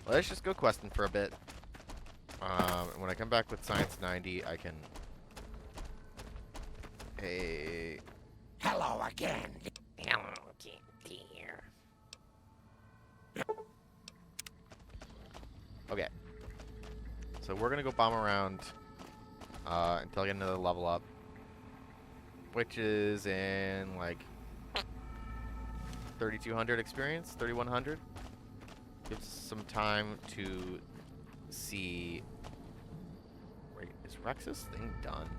Let's just go questing for a bit. And when I come back with Science 90, I can... Hey... Hello again. Hello, dear. Okay. So we're gonna go bomb around until I get another level up. Which is in, like... 3,200 experience? 3,100? Gives us some time to see... Wait, is Rex's thing done?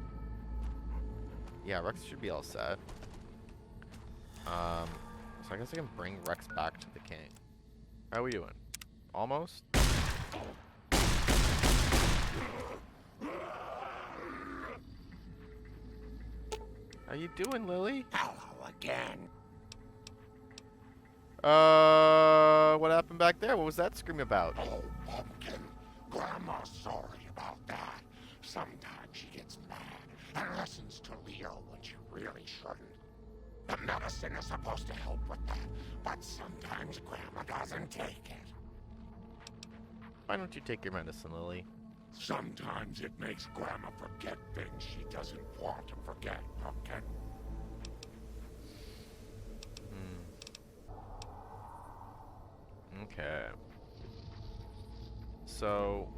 Yeah, Rex should be all set. So I guess I can bring Rex back to the king. How are we doing? Almost? How you doing, Lily? Hello again. What happened back there? What was that scream about? Oh, Pumpkin. Grandma's sorry about that. Sometimes she gets mad and listens to Leo when she really shouldn't. The medicine is supposed to help with that, but sometimes Grandma doesn't take it. Why don't you take your medicine, Lily? Sometimes it makes Grandma forget things she doesn't want to forget, Pumpkin. Okay. So...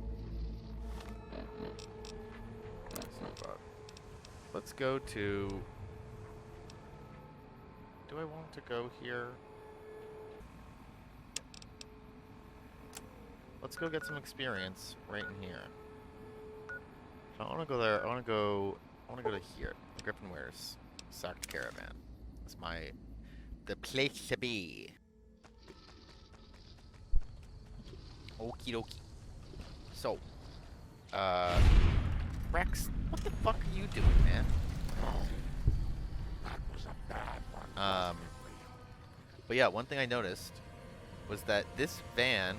That's not bad. Let's go to... Do I want to go here? Let's go get some experience right in here. I don't want to go there. I want to go to here. Griffin Ware's Sacked Caravan. It's the place to be. Okie dokie. So, Rex, what the fuck are you doing, man? Oh, that was a bad one. But yeah, one thing I noticed was that this van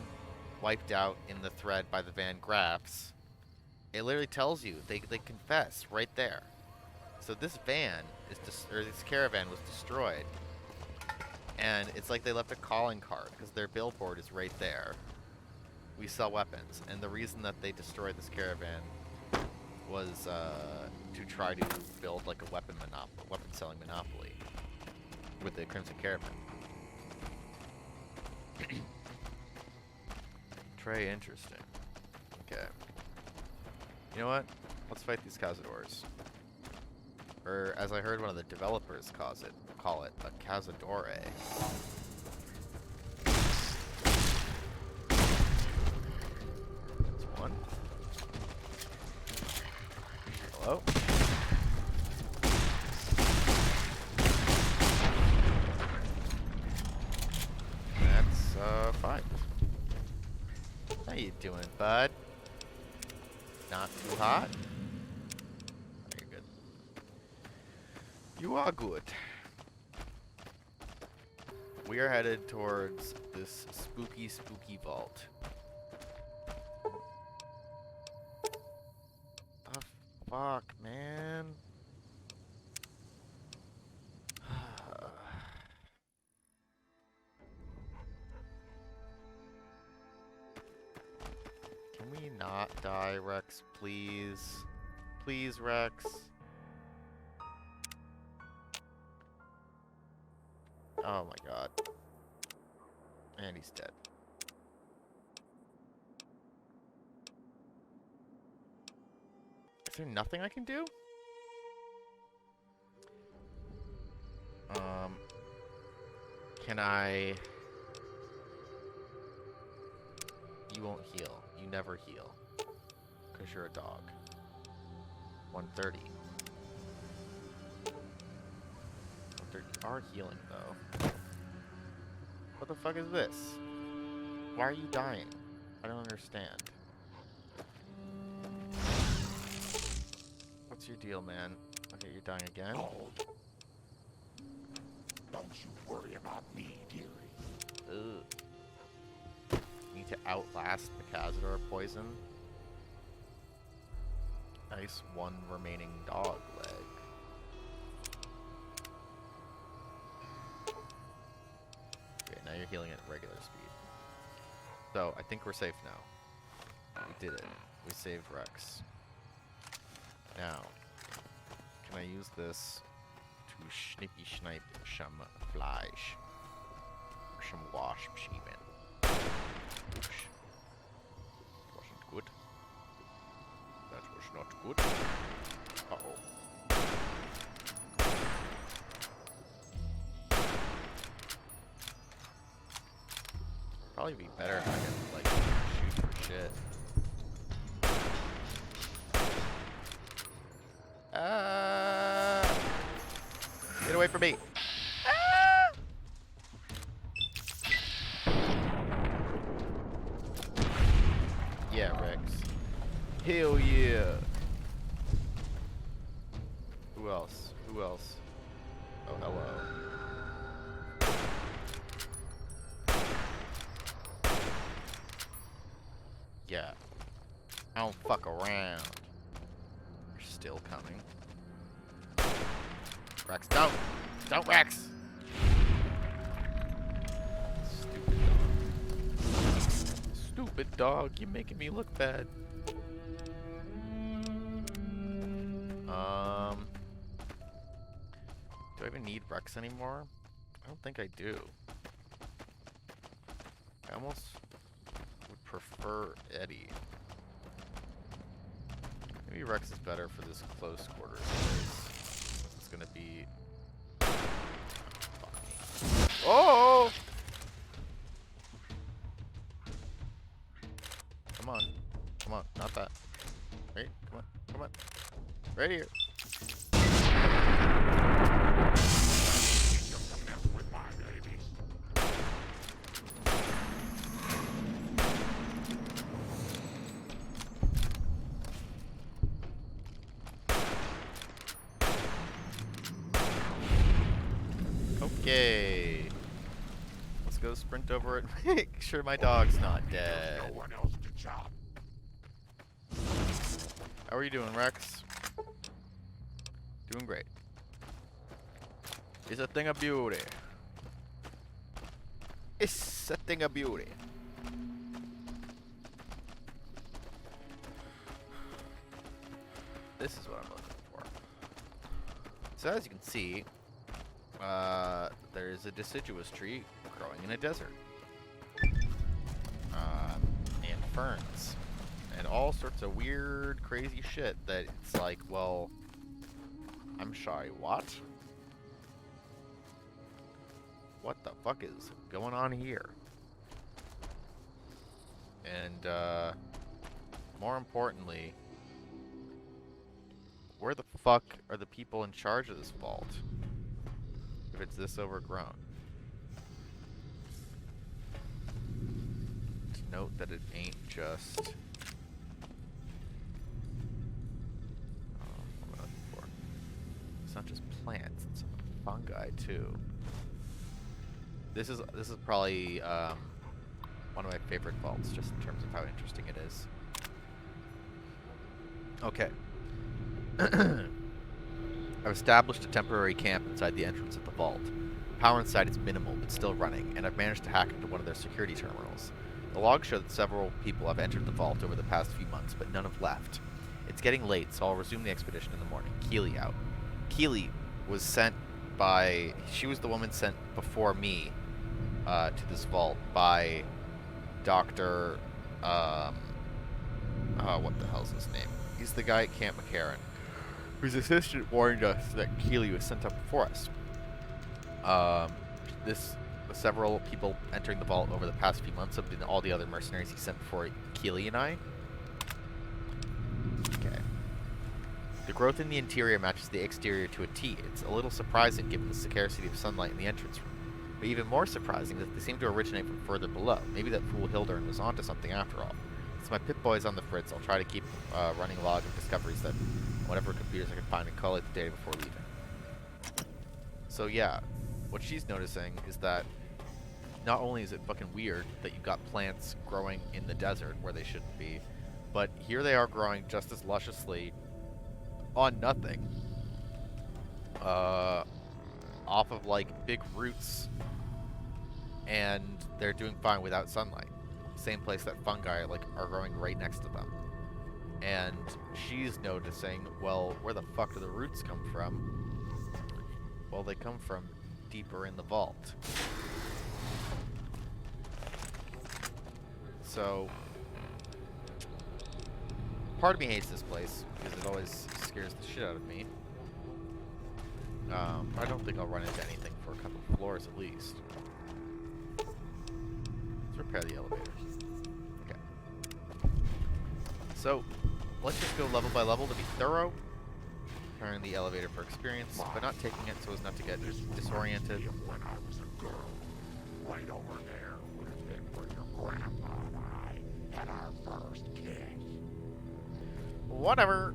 wiped out in the thread by the van graphs. It literally tells you, they confess right there. So this van this caravan was destroyed. And it's like they left a calling card because their billboard is right there. We sell weapons, and the reason that they destroyed this caravan was to try to build like a weapon selling monopoly with the Crimson Caravan. Trey, interesting. Okay. You know what? Let's fight these Cazadors. Or, as I heard one of the developers call it a Cazadore. That's one. Hello? That's, 5. How you doing, bud? Not too hot? You're good. You are good. We are headed towards this spooky vault. The fuck, man? Can we not die, Rex, please? Please, Rex. Oh my god. And he's dead. Is there nothing I can do? Can I... You won't heal. You never heal. Because you're a dog. 130. 130 are healing, though. What the fuck is this? Why are you dying? I don't understand. What's your deal, man? Okay, you're dying again? Oh. Don't you worry about me, dearie. Ugh. Need to outlast the Cazador poison. Nice, one remaining dog leg. Okay, now you're healing at regular speed. So I think we're safe now. We did it. We saved Rex. Now, can I use this to snippy snipe some flies? Or some wasps even? Oops. Wasn't good. That was not good. Uh-oh. Probably be better if I could, like, shoot for shit. Get away from me! Yeah, Rex. Hell yeah! Who else? Who else? Oh, hello. Yeah. I don't fuck around. You're still coming. Rex, don't! Don't, Rex! Stupid dog. Stupid dog, you're making me look bad. Do I even need Rex anymore? I don't think I do. I almost would prefer Eddie. Maybe Rex is better for this close quarters race. It's gonna be... Fuck me. Oh! Come on. Come on. Not that. Right? Come on. Come on. Right here. Okay. Let's go sprint over it. Make sure my dog's not dead. No one else to chop. How are you doing, Rex? Doing great. It's a thing of beauty. It's a thing of beauty. This is what I'm looking for. So as you can see, there's a deciduous tree growing in a desert. And ferns. And all sorts of weird, crazy shit that it's like, well, I'm sorry, what? What the fuck is going on here? And, more importantly, where the fuck are the people in charge of this vault? If it's this overgrown. To note that it ain't just... what am I looking for? It's not just plants, it's fungi too. This is probably one of my favorite vaults, just in terms of how interesting it is. Okay. I've established a temporary camp inside the entrance of the vault. Power inside is minimal, but still running, and I've managed to hack into one of their security terminals. The logs show that several people have entered the vault over the past few months, but none have left. It's getting late, so I'll resume the expedition in the morning. Keely out. Keely was sent by... She was the woman sent before me to this vault by Dr... what the hell's his name? He's the guy at Camp McCarran, whose assistant warned us that Keely was sent up before us. Several people entering the vault over the past few months have been all the other mercenaries he sent before Keely and I. Okay. The growth in the interior matches the exterior to a T. It's a little surprising given the scarcity of sunlight in the entrance room. But even more surprising is that they seem to originate from further below. Maybe that fool Hildern was onto something after all. It's my Pip-Boys on the fritz. I'll try to keep running a log of discoveries that whatever computers I can find and collate the data before leaving. So yeah, what she's noticing is that not only is it fucking weird that you've got plants growing in the desert where they shouldn't be, but here they are growing just as lusciously on nothing. Off of like big roots, and they're doing fine without sunlight. same place that fungi like are growing right next to them. And she's noticing, well, where the fuck do the roots come from? Well, they come from deeper in the vault. So, part of me hates this place because it always scares the shit out of me. I don't think I'll run into anything for a couple of floors at least. Let's repair the elevator. Okay. So, let's just go level by level to be thorough. Repairing the elevator for experience, but not taking it so as not to get disoriented. When I was a girl, right over there would have been where your grandpa and I had our first kiss. Whatever.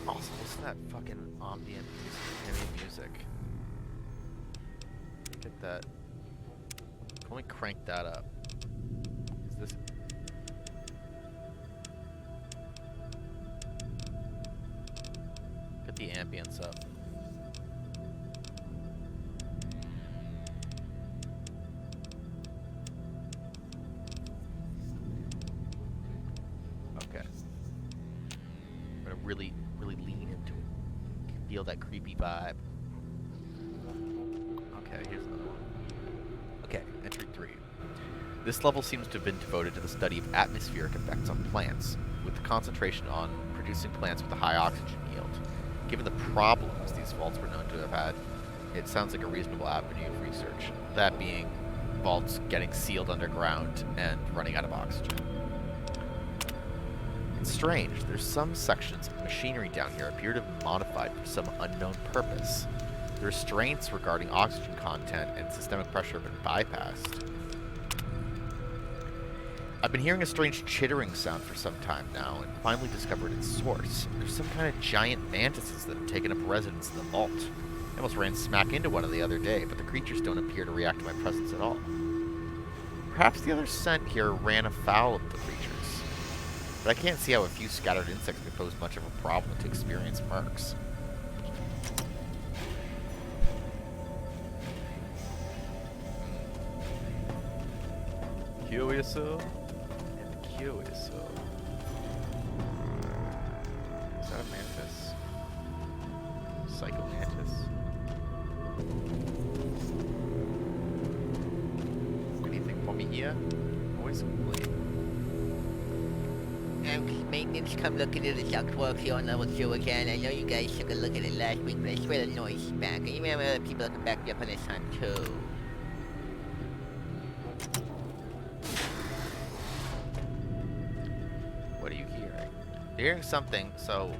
Also, listen to that fucking ambient music. Get that. Can we crank that up? Is this? Get the ambience up. Okay. I'm gonna really lean into it. Feel that creepy vibe. Okay, here's another one. Okay, entry 3. This level seems to have been devoted to the study of atmospheric effects on plants, with the concentration on producing plants with a high oxygen yield. Given the problems these vaults were known to have had, it sounds like a reasonable avenue of research. That being, vaults getting sealed underground and running out of oxygen. It's strange, there's some sections of machinery down here appear to have been modified for some unknown purpose. The restraints regarding oxygen content and systemic pressure have been bypassed. I've been hearing a strange chittering sound for some time now, and finally discovered its source. There's some kind of giant mantises that have taken up residence in the vault. I almost ran smack into one the other day, but the creatures don't appear to react to my presence at all. Perhaps the others sent here ran afoul of the creatures, but I can't see how a few scattered insects could pose much of a problem to experienced mercs. Curioso and curioso. Is that a mantis? Psycho mantis? Anything for me here? Always complete. Maintenance, come look into the ductwork here on level 2 again. I know you guys took a look at it last week, but I swear the noise is back. And you remember other people that can back me up on this one too. What are you hearing? You're hearing something, so...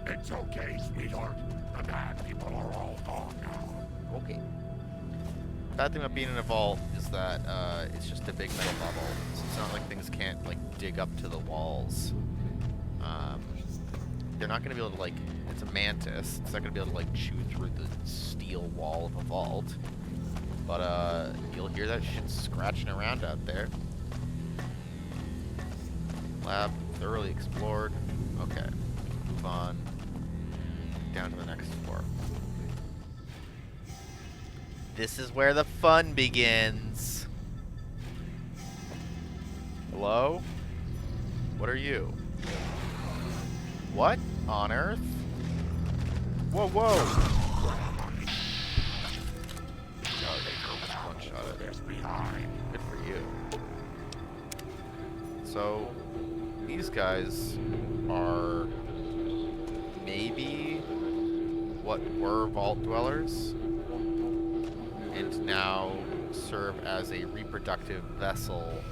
It's okay, sweetheart. The bad people are all gone now. Okay. Bad thing about being in a vault is that it's just a big metal bubble, so it's not like things can't like dig up to the walls. They're not gonna be able to like. It's a mantis. It's not gonna be able to like chew through the steel wall of a vault. But you'll hear that shit scratching around out there. Lab thoroughly explored. Okay, move on down to the next floor. This is where the fun begins. Hello? What are you? What on earth? Whoa, whoa! Oh, they one shot at it. Behind. Good for you. So, these guys are maybe what were vault dwellers, and now serve as a reproductive vessel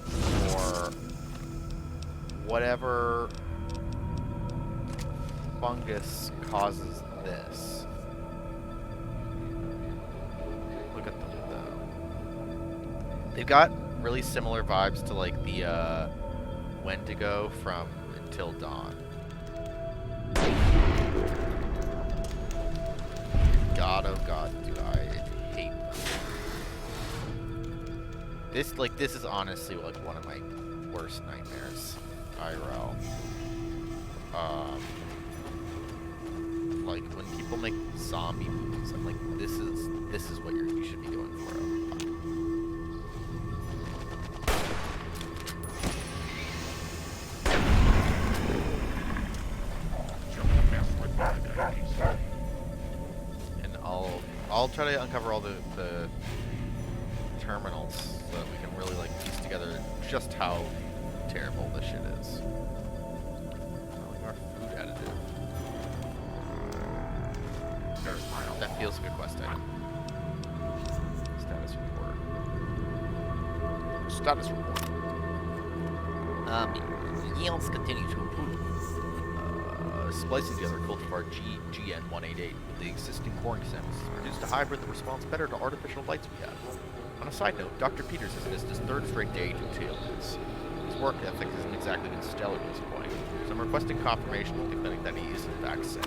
for whatever fungus causes this. Look at them though. They've got really similar vibes to like the Wendigo from Until Dawn. God, oh god, do I hate them. This is honestly like one of my worst nightmares, IRL. Like when people make zombie movies, I'm like, this is what you should be going for. Oh, fuck. I'll try to uncover all the terminals so that we can really like piece together just how terrible this shit is. Like our food additive. That feels like a quest item. Status report. Status report. Yields continue to improve. Splicing together cultivar GN188 with the existing corn stems produced a hybrid that responds better to artificial lights we have. On a side note, Dr. Peters has missed his third straight day to tail this. His work ethic hasn't exactly been stellar at this point, so I'm requesting confirmation from the clinic that he is in fact sick.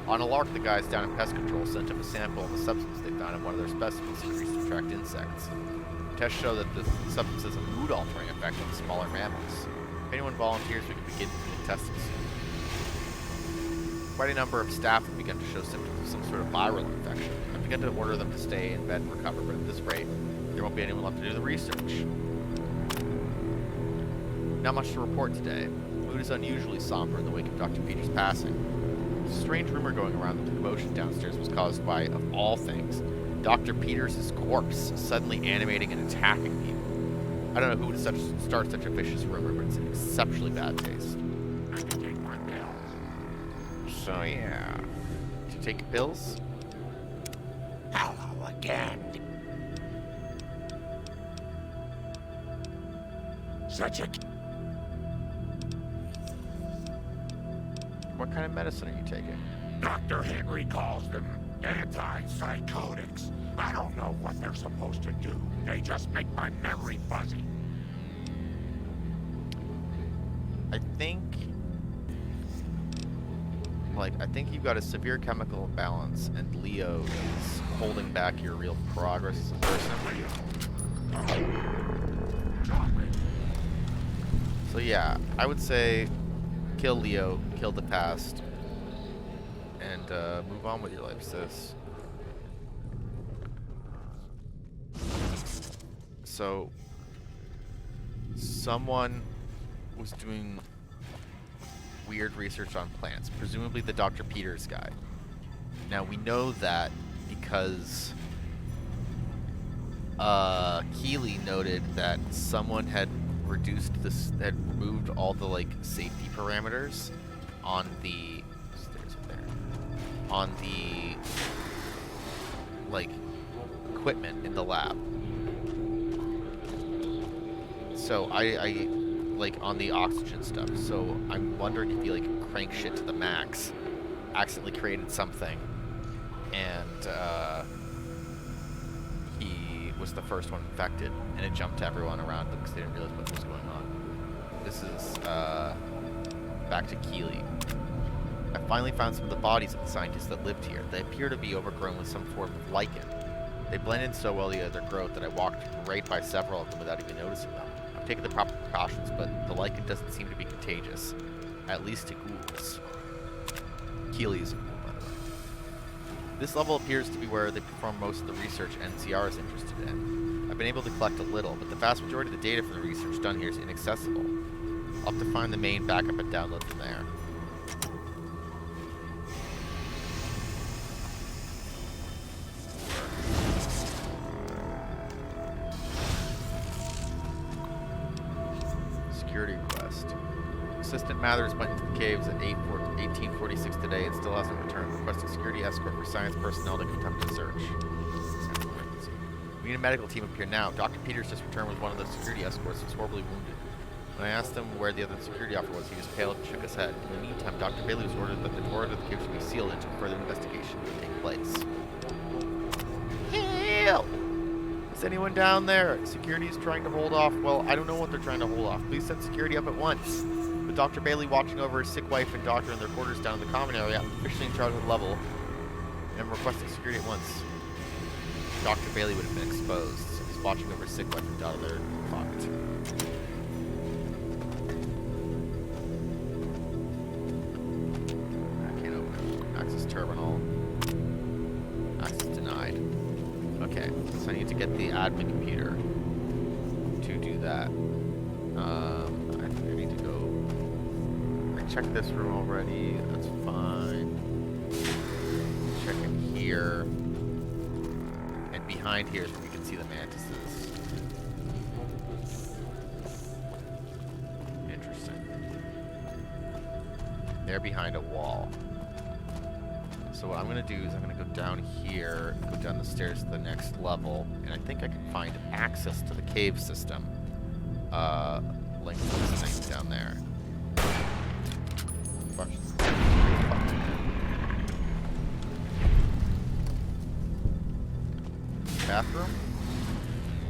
On a lark, the guys down in pest control sent him a sample of the substance they found in one of their specimens used to attract insects. Tests show that the substance has a mood-altering effect on smaller mammals. If anyone volunteers, we can begin testing soon. Quite a number of staff have begun to show symptoms of some sort of viral infection. I've begun to order them to stay in bed and recover, but at this rate, there won't be anyone left to do the research. Not much to report today. The mood is unusually somber in the wake of Dr. Peters' passing. There's a strange rumor going around that the commotion downstairs was caused by, of all things, Dr. Peters' corpse suddenly animating and attacking people. I don't know who would start such a vicious rumor, but it's an exceptionally bad taste. So yeah, to take pills? Hello again. Such a... What kind of medicine are you taking? Dr. Henry calls them antipsychotics. I don't know what they're supposed to do. They just make my memory fuzzy. I think you've got a severe chemical imbalance, and Leo is holding back your real progress as a person. So yeah, I would say kill Leo, kill the past, and move on with your life, sis. So, someone was doing weird research on plants, presumably the Dr. Peters guy. Now, we know that because Keeley noted that someone had removed all the, like, safety parameters on the... Stairs up there. On the, like, equipment in the lab. So I like on the oxygen stuff. So I'm wondering if he like cranked shit to the max, accidentally created something, and he was the first one infected, and it jumped to everyone around them because they didn't realize what was going on. This is back to Keeley. I finally found some of the bodies of the scientists that lived here. They appear to be overgrown with some form of lichen. They blend in so well the other growth that I walked right by several of them without even noticing them. I've taken the proper precautions, but the lichen doesn't seem to be contagious, at least to ghouls. Keeley's a ghoul, by the way. This level appears to be where they perform most of the research NCR is interested in. I've been able to collect a little, but the vast majority of the data from the research done here is inaccessible. I'll have to find the main backup and download from there. Security request. Assistant Mathers went into the caves at 1846 today and still hasn't returned. Requesting security escort for science personnel to conduct a search. We need a medical team up here now. Dr. Peters just returned with one of the security escorts who's horribly wounded. When I asked him where the other security officer was, he just paled and shook his head. In the meantime, Dr. Bailey was ordered that the door to the cave should be sealed until further investigation would take place. Help! Is anyone down there? Security is trying to hold off. Well, I don't know what they're trying to hold off. Please send security up at once. With Dr. Bailey watching over his sick wife and doctor in their quarters down in the common area, I'm officially in charge of the level. And I'm requesting security at once. Dr. Bailey would have been exposed. So he's watching over his sick wife and daughter. They're fucked. I can't open it. Access terminal. Access denied. Okay, so I need to get the admin computer to do that. I think I need to go... I checked this room already. That's fine. Check in here. here. And behind here is where we can see the mantises. Interesting. They're behind a wall. So what I'm going to do is I'm going to go down here, go down the stairs to the next level, and I think I can find access to the cave system. Linked to this thing down there. Fuck. Bathroom?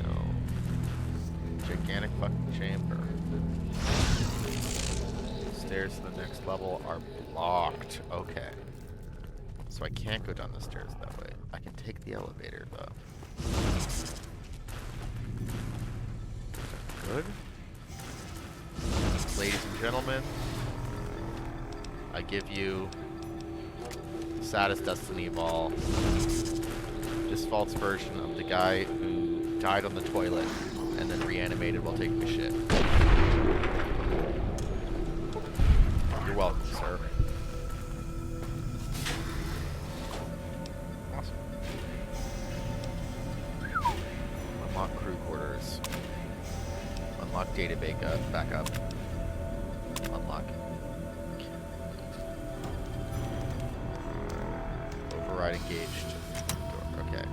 No. Gigantic fucking chamber. Stairs to the next level are blocked. Okay. So I can't go down the stairs that way. I can take the elevator, though. Good. Ladies and gentlemen, I give you the saddest destiny of all. This false version of the guy who died on the toilet and then reanimated while taking a shit. You're welcome, sir. Awesome. Unlock crew quarters. Unlock data backup. Unlock. Override engaged. Okay.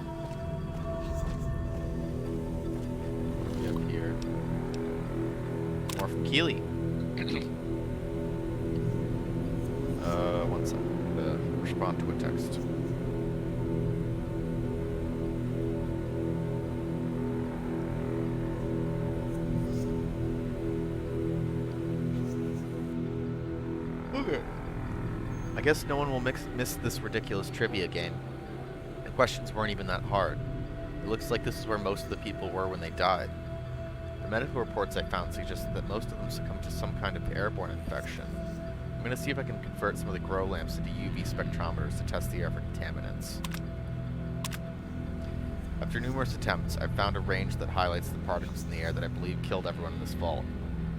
What do we have here? More from Keely. One second. Respond to a text. Okay. I guess no one will miss this ridiculous trivia game. The questions weren't even that hard. It looks like this is where most of the people were when they died. The medical reports I found suggested that most of them succumbed to some kind of airborne infection. I'm going to see if I can convert some of the grow lamps into UV spectrometers to test the air for contaminants. After numerous attempts, I've found a range that highlights the particles in the air that I believe killed everyone in this vault.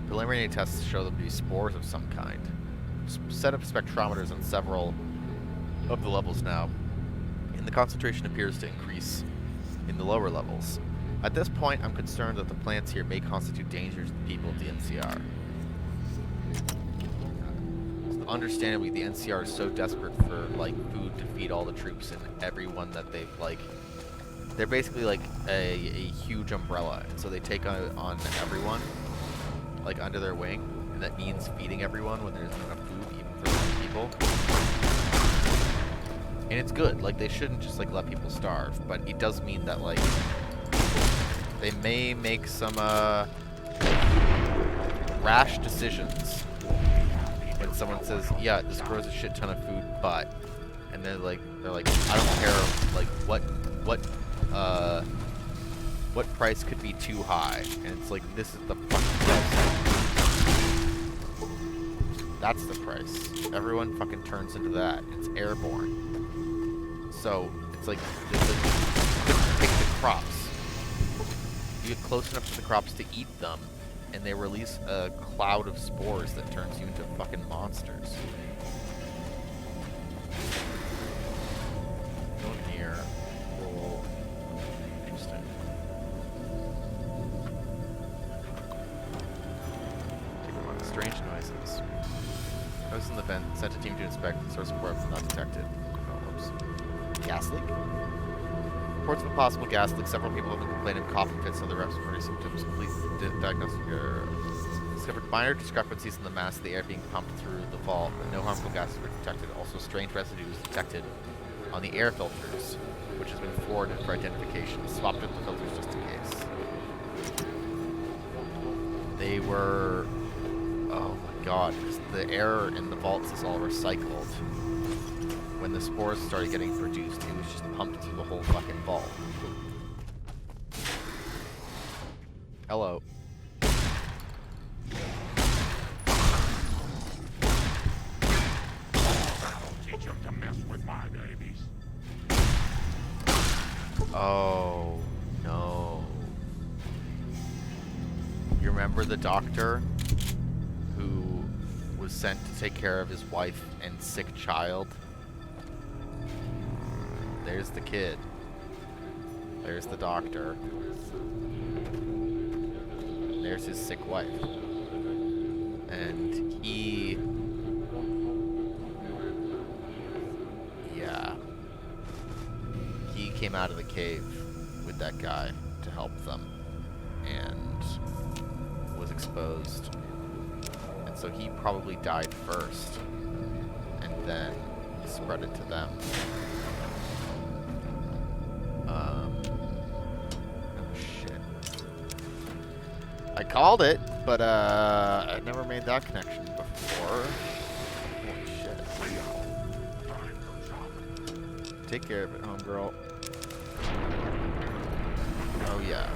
Preliminary tests show them to be spores of some kind. Set up spectrometers on several of the levels now, and the concentration appears to increase in the lower levels. At this point, I'm concerned that the plants here may constitute dangers to the people of the NCR. Understandably, the NCR is so desperate for, like, food to feed all the troops and everyone that they've, like... They're basically, like, a huge umbrella, and so they take on everyone, like, under their wing, and that means feeding everyone when there isn't enough food, even for some people. And it's good. Like, they shouldn't just, like, let people starve, but it does mean that, like, they may make some, rash decisions. When someone says, yeah, this grows a shit ton of food, but, and they're like, I don't care, like, what price could be too high, and it's like, this is the fucking price. That's the price. Everyone fucking turns into that. It's airborne. So, it's like, pick the crops. You get close enough to the crops to eat them, and they release a cloud of spores that turns you into fucking monsters. Go in here. Roll. Interesting. Take a look. Strange noises. Notice in the vent. Sent a team to inspect. The source of warmth not detected. Oh, whoops. Gas leak? Reports of a possible gas leak. Several people have been complaining of coughing fits and other respiratory symptoms. Police diagnostic discovered minor discrepancies in the mass of the air being pumped through the vault, but no harmful gases were detected. Also, strange residues detected on the air filters, which has been forwarded for identification. Swapped with the filters just in case. They were... Oh my god, because the air in the vaults is all recycled. When the spores started getting produced, it was just pumped through the whole fucking vault. Hello. Teach them to mess with my babies. Oh, no. You remember the doctor who was sent to take care of his wife and sick child? There's the kid. There's the doctor. There's his sick wife. And he... Yeah. He came out of the cave with that guy to help them. And was exposed. And so he probably died first. And then spread it to them. Oh shit. I called it, but I never made that connection before. Holy shit. Take care of it, homegirl. Oh yeah.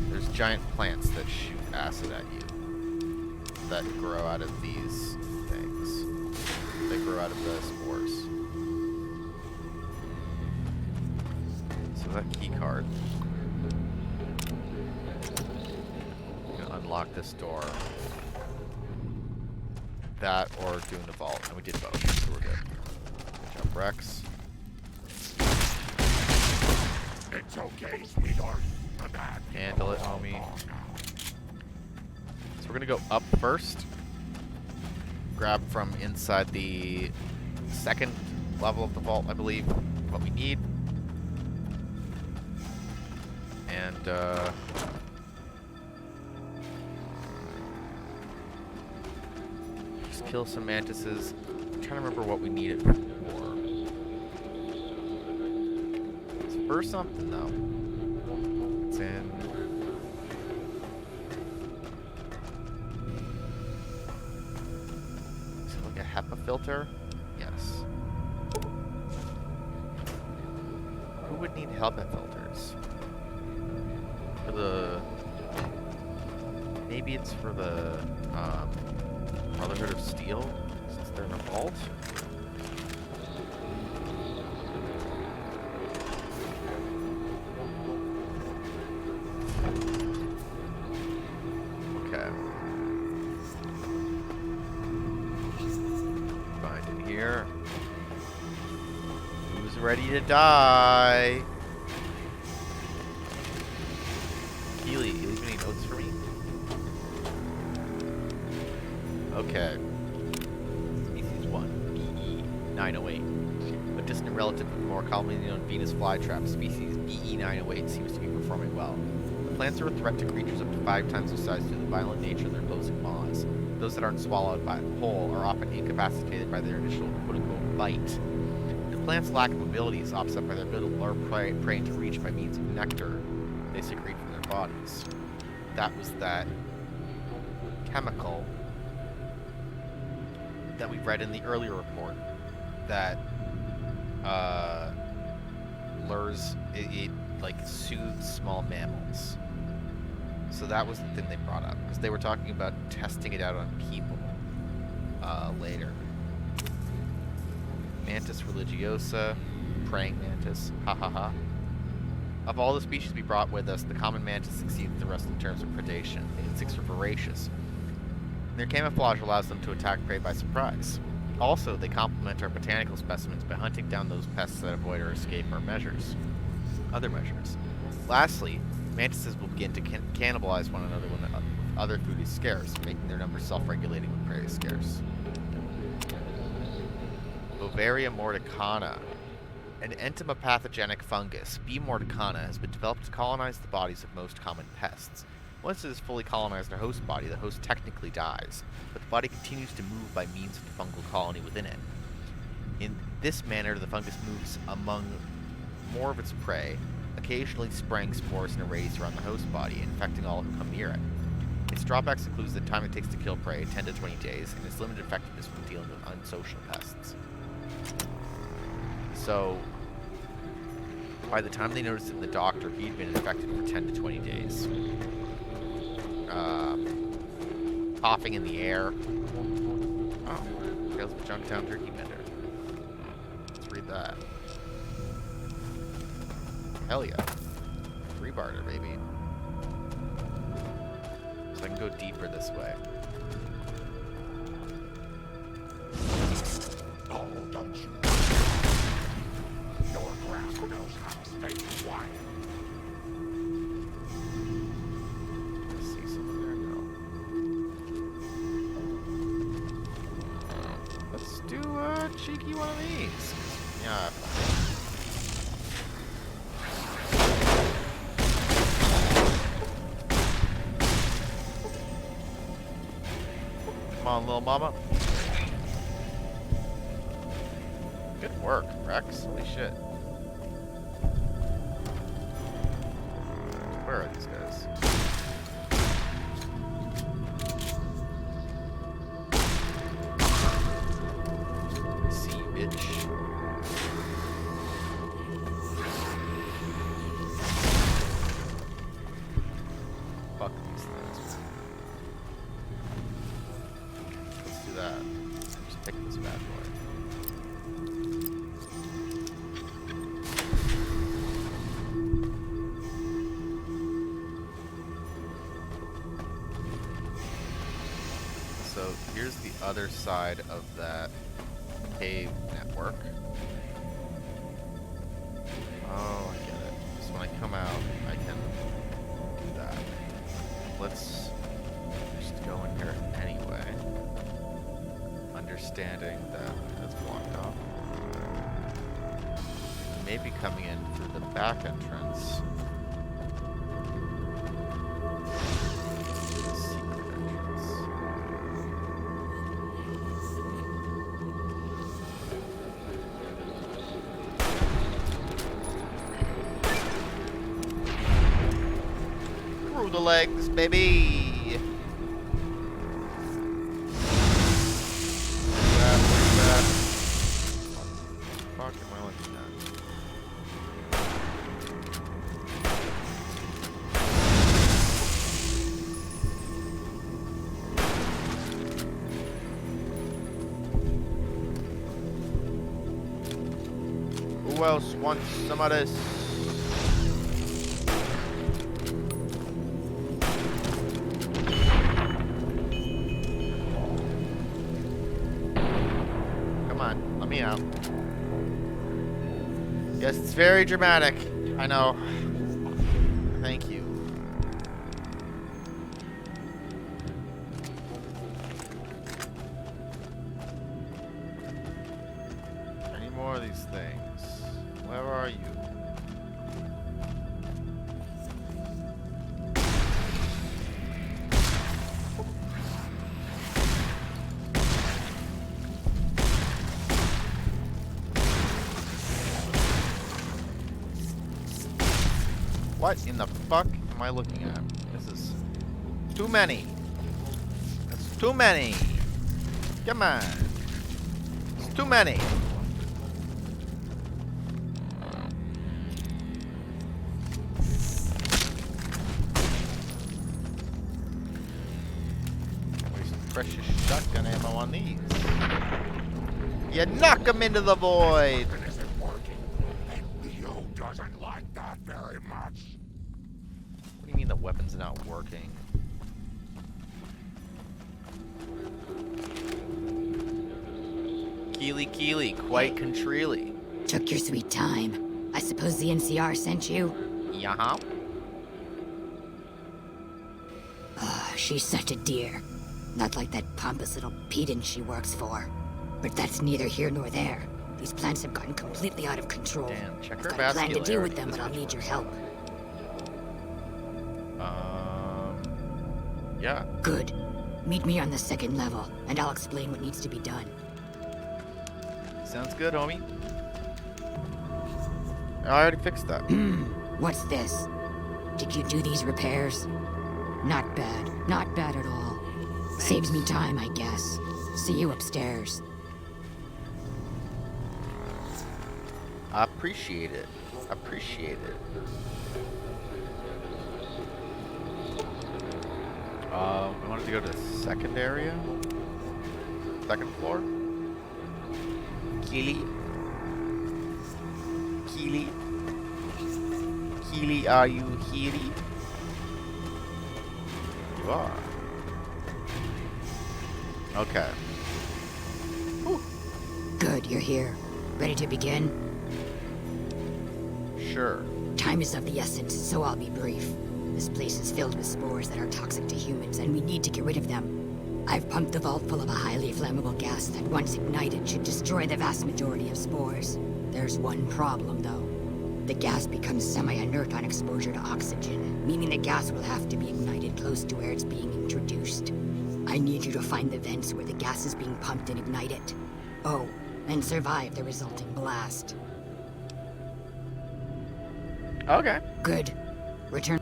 There's giant plants that shoot acid at you. That grow out of these things. They grow out of the spores. So that key card. I'm gonna unlock this door. That or doing the vault. And we did both, so we're good. Good job, Rex. It's okay, sweetheart. Handle it, homie. So we're gonna go up first. Grab from inside the second level of the vault, I believe, what we need. And, just kill some mantises. I'm trying to remember what we need it for. It's for something, though. It's in... HEPA filter? Yes. Who would need HEPA filters? For the... Maybe it's for the Brotherhood of Steel, since they're in a vault? Okay. Here. Who's ready to die? Keely, you leave any notes for me? Okay. Species 1, BE908. A distant relative of the more commonly known Venus flytrap species, BE908 seems to be performing well. The plants are a threat to creatures up to 5 times their size due to the violent nature of their opposing maws. Those that aren't swallowed by whole are often incapacitated by their initial quote-unquote bite. The plant's lack of mobility is offset by their ability to lure prey to reach by means of nectar they secrete from their bodies. That was that chemical that we read in the earlier report that lures, it like soothes small mammals. So that was the thing they brought up, because they were talking about testing it out on people later. Mantis religiosa, praying mantis, ha ha ha. Of all the species we brought with us, the common mantis succeeds the rest in terms of predation. The insects are voracious. Their camouflage allows them to attack prey by surprise. Also, they complement our botanical specimens by hunting down those pests that avoid or escape our other measures. Lastly, mantises will begin to cannibalize one another when other food is scarce, making their numbers self-regulating when prey is scarce. Bovaria mordicana. An entomopathogenic fungus, B. mordicana, has been developed to colonize the bodies of most common pests. Once it has fully colonized a host body, the host technically dies, but the body continues to move by means of the fungal colony within it. In this manner, the fungus moves among more of its prey, occasionally spraying spores in arrays around the host body, infecting all who come near it. Its drawbacks include the time it takes to kill prey, 10 to 20 days, and its limited effectiveness when dealing with unsocial pests. So, by the time they noticed it in the doctor, he'd been infected for 10 to 20 days. Coughing in the air. Oh, Tales of a Junktown Turkey Vendor. Let's read that. Hell yeah. Free barter, baby. So I can go deeper this way. Oh, don't you? Your grandma knows how to stay quiet. See someone there? No. Let's do a cheeky one of these. Yeah. Come on, little mama. Good work, Rex. Holy shit. Where are these guys? See you, bitch. Fuck these things. Let's do that. Just pick this bad boy. So here's the other side of that cave network. Oh, I get it. So when I come out, I can do that. Let's just go in here anyway. Understanding that it's blocked off. Maybe coming in through the back entrance. Secret entrance. Through the legs, baby. Fuck am I looking at? Who else wants some of this? Come on, let me out. Yes, it's very dramatic. I know. Thank you. Any more of these things? Where are you? What in the fuck am I looking at? This is too many. That's too many. Come on. It's too many. Waste precious shotgun ammo on these. You knock them into the void. It isn't working, and Leo doesn't like that very much. What do you mean the weapon's not working? Keely, quite contreely. Took your sweet time. I suppose the NCR sent you? Yeah. She's such a dear. Not like that pompous little pedant she works for. But that's neither here nor there. These plants have gotten completely out of control. Damn, check I've her got a plan to deal with vascularity. them, but I'll need your help. Yeah. Good. Meet me on the second level, and I'll explain what needs to be done. Sounds good, homie. I already fixed that. What's this? Did you do these repairs? Not bad. Not bad at all. Saves me time, I guess. See you upstairs. I appreciate it. Appreciate it. We wanted to go to the second area? Second floor? Keely? Keely? Keely, are you here? You are. Okay. Good, you're here. Ready to begin? Sure. Time is of the essence, so I'll be brief. This place is filled with spores that are toxic to humans, and we need to get rid of them. I've pumped the vault full of a highly flammable gas that, once ignited, should destroy the vast majority of spores. There's one problem, though. The gas becomes semi-inert on exposure to oxygen, meaning the gas will have to be ignited close to where it's being introduced. I need you to find the vents where the gas is being pumped and ignite it. Oh, and survive the resulting blast. Okay. Good. Return.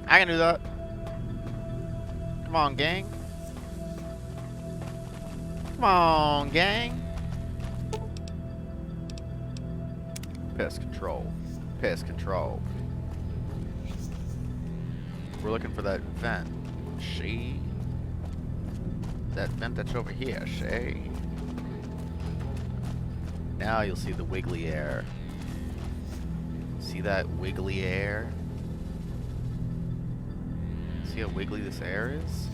I can do that. Come on, gang. Come on, gang. Pest control. Pest control. We're looking for that vent. She. That vent that's over here, Shay. Now you'll see the wiggly air. See that wiggly air? See how wiggly this air is?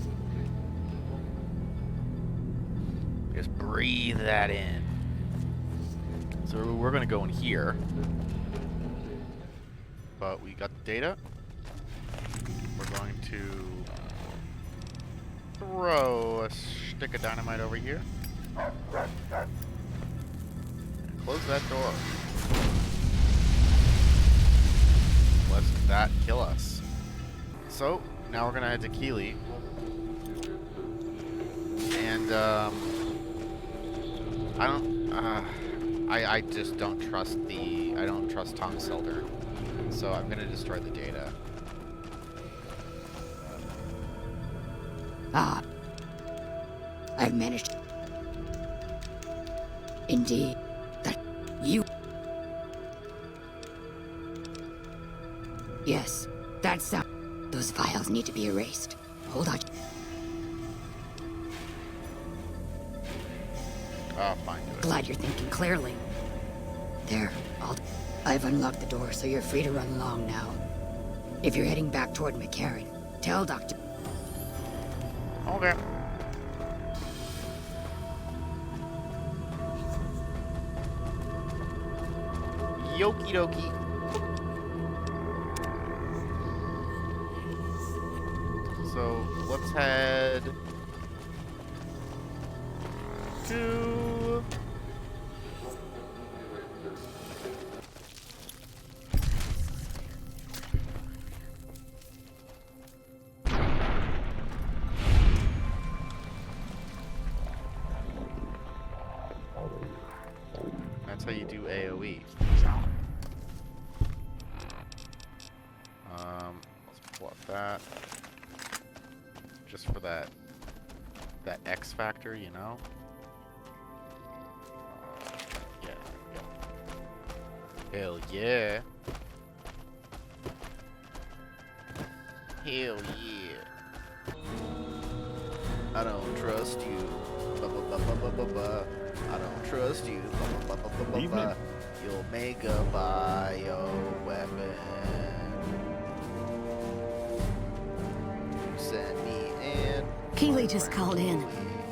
Just breathe that in. So we're gonna go in here. But we got the data. We're going to throw a stick of dynamite over here. And close that door. Let that kill us. So, now we're gonna head to Keeley. And, I just don't trust I don't trust Tom Selder. So I'm gonna destroy the data. Ah. I've managed. Indeed. That you. Yes, that's those files need to be erased. Hold on. Oh, fine, do it. Glad you're thinking clearly. There, I've unlocked the door, so you're free to run along now. If you're heading back toward McCarran, tell Dr. Okay. Yoki dokie. So let's head to that's how you do AoE. Let's pull up that. Just for that X factor, you know? Yeah, there we go. Hell yeah. Hell yeah. I don't trust you. Ba ba ba ba ba ba ba. I don't trust you. Ba ba ba ba ba ba. You'll make a bioweapon. Send me in. Keeley just called in.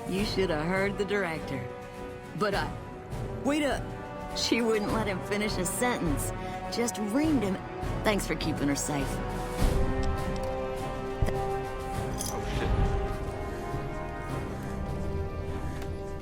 You should have heard the director. But wait up. She wouldn't let him finish a sentence. Just reamed him. Thanks for keeping her safe.